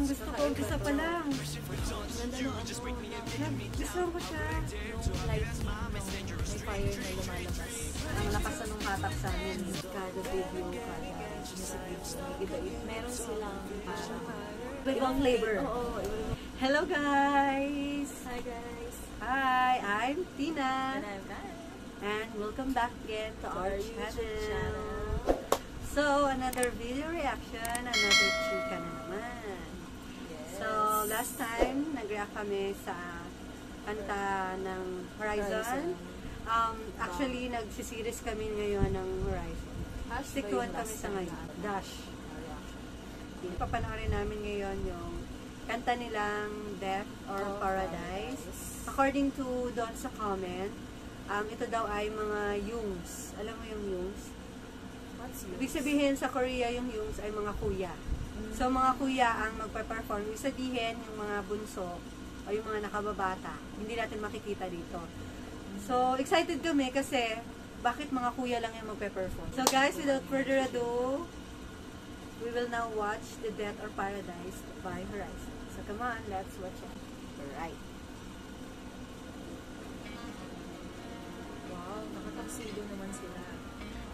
Parang gusto ko, isa pa lang. Ganda nung ano. Gusto ko siya. Yung light, may fire na lumalabas. Ang lakas na nung hatak sa amin. Kada video, kada music video. Iba-iba. Meron silang parang Ibang flavor. Oo. Hello guys! Hi guys. Hi, I'm Tina. And I'm Kat. And welcome back again to our YouTube channel. So, another video reaction, another chika na naman. Yes. So, last time, nag-react kami sa kanta ng Horizon. Actually, nagsiseries kami ngayon ng Horizon. Stick to one kami sa ngayon. Dash. Papanoorin namin ngayon yung kanta nilang Death or Paradise. According to doon sa comment, ito daw ay mga Yungs. Alam mo yung Yungs? Ibig sabihin sa Korea yung Yungs ay mga kuya. So mga kuya ang magpa-perform. Ibig sabihin yung mga bunso o yung mga nakababata. Hindi natin makikita dito. So excited kami kasi bakit mga kuya lang yung magpa-perform. So guys, without further ado, we will now watch The Death or Paradise by Horizon. So come on, let's watch it. Alright. Wow, nakataksido naman sila.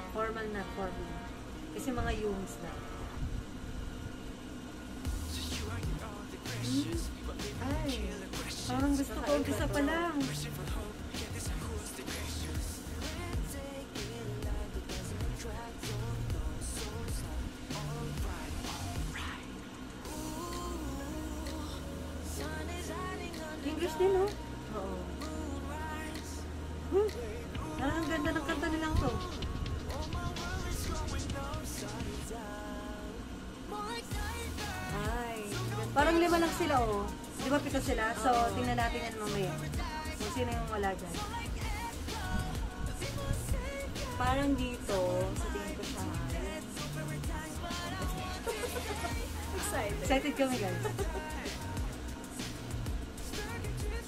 Formal na, formal. Kasi mga Yungs na. Ay, parang gusto ko, isa pa lang. English din, no? Oo. Ang ganda ng kanta nilang to. Ay, parang 5 lang sila, oh. 5 sila. So, tingnan natin yan mamaya. Kung sino yung wala dyan. Parang dito, sa tingin ko siya. Excited. Excited kami, guys.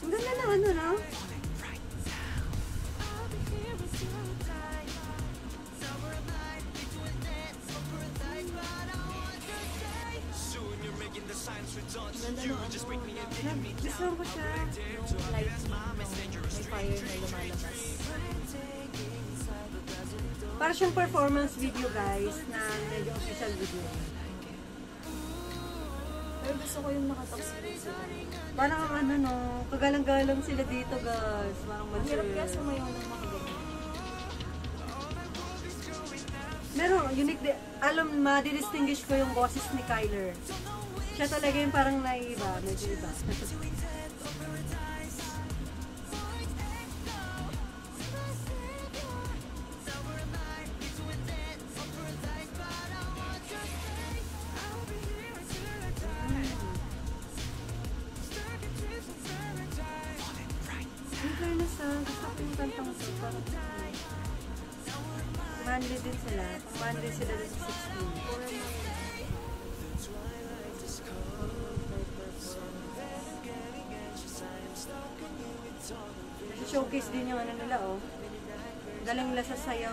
Ang ganda na, ano, no? Ganda nung ano. Gusto ko siya. Yung light, may fire na lumalabas. Para siyang performance video, guys, na medyo official video. Pero gusto ko yung nakataksido sila. Parang ano, no, kagalang-galang sila dito, guys. Parang Ang hirap kaya sumayaw ng mga ganyan. Meron, unique, alam, ma-distinguish ko yung boses ni Kyler. Siya talaga yung parang naiiba, medyo iba. In fairness, gusto ko yung kantang ito. Parang manly din sila. Manly sila din sa 16. Showcase din yung ano nila, oh. Galing nila sa sayaw.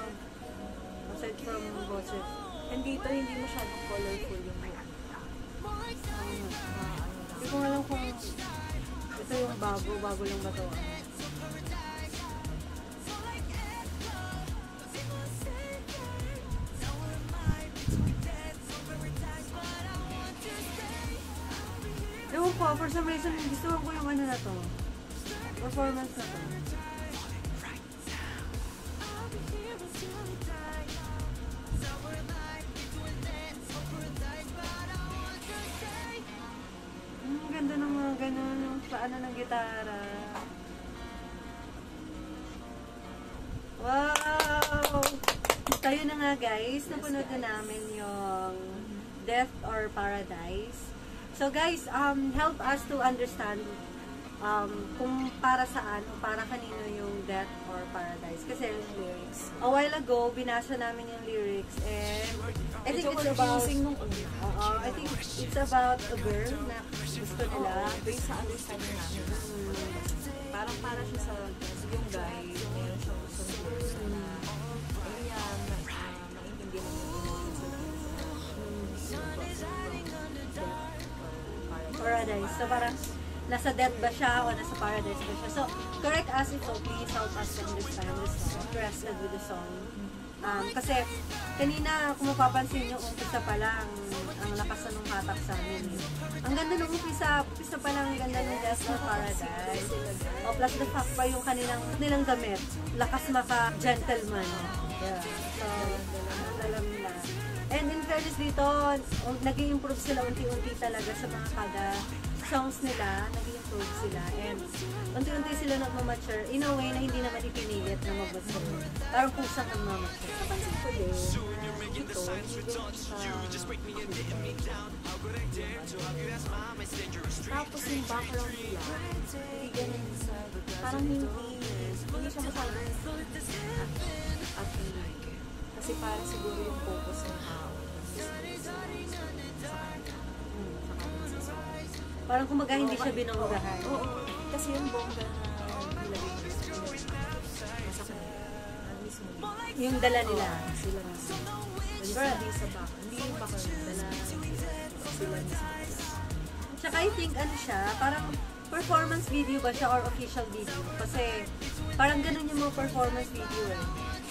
Aside from boses. And dito, hindi masyadong colorful yung look. Hindi ko alam kung ito yung bago lang ba ito. Ewan ko, for some reason, gusto ko yung ano na to. Performance na to. Ganda ng mga ganun, yung paano ng gitara. Wow! Tayo na nga, guys. Napanood na namin yung Death or Paradise. So guys, help us to understand kung para saan o para kanino yung Death or Paradise. Kasi Lyrics. a while ago, binasa namin yung lyrics and I think it's about I think it's about a girl na gusto nila. Based sa understanding namin. Parang para siya sa yung guy, meron siyang gusto na ganyan, maintindihan mo yung emotions sa paradise. So parang nasa death ba siya o nasa paradise ba siya. So correct us if so, please help us to understand this song. Interested with the song. Kasi kanina kung mapapansin nyo, umpisa pa lang ang lakas na nung hatak sa amin. Ang ganda nung umpisa pa lang, ang ganda ng Death or Paradise. O plus the fact pa yung nilang damit, lakas maka-gentleman. Yeah. So, alam nila. And in fairness dito, nag-i-improve sila unti-unti talaga sa mga kada songs nila, nag-i-improve sila. And unti-unti sila nag-mature in a way na hindi naman ipinilit na mag-mature. Parang kusang nag-mature. Napansin ko din na dito, tapos yung background nila, hindi ganun parang hindi siya masyadong appealing. Kasi parang siguro yung focus ng tao sa parang kumaga hindi siya binonggahan. Oo. Kasi yung bongga na nilagay nasa kanila mismo. Yung dala nila. Sila mismo. Hindi sa back. Hindi yung back dala sila mismo. Tsaka I think ano siya, parang performance video ba siya or official video? Kasi parang ganun yung mga performance video eh.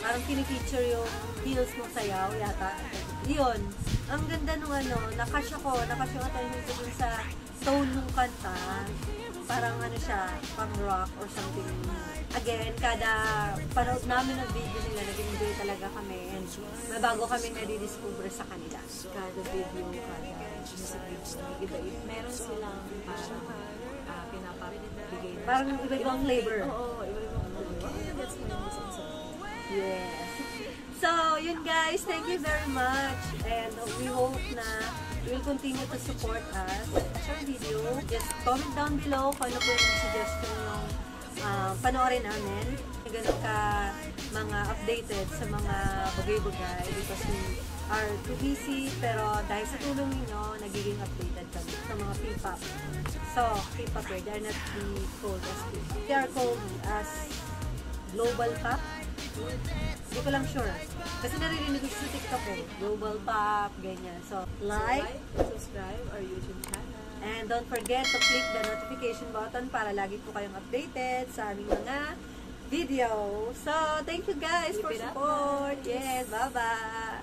Parang pinipicture yung heels mo sayaw yata. Yun. Ang ganda nung nakasya yung attention ko dun sa tone ng kanta. Parang siya, pang rock or something. Again, kada panood namin ng video nila, nag-enjoy talaga kami. And may bago kami nadi-discover sa kanila. Kada video, kada music video, meron silang parang pinapabigay na. Parang iba-ibang flavor. Oo, iba-ibang flavor. That's my gusto. Yes. So, yun guys, thank you very much. And we hope na you will continue to support us sa our video. Just comment down below kung ano po yung suggestion yung panoorin namin. Ganun ka mga updated sa mga bagay-bagay because we are too busy. Pero dahil sa tulong ninyo, nagiging updated kami sa mga P-pop. So, P-pop, they are not called as P-pop. They are called as global pop. Hindi ko lang sure. Kasi naririnig ko sa TikTok global pop, ganyan. So, like, subscribe our YouTube channel. And don't forget to click the notification button para lagi po kayong updated sa aming mga video. So, thank you guys for support. Yes, bye-bye!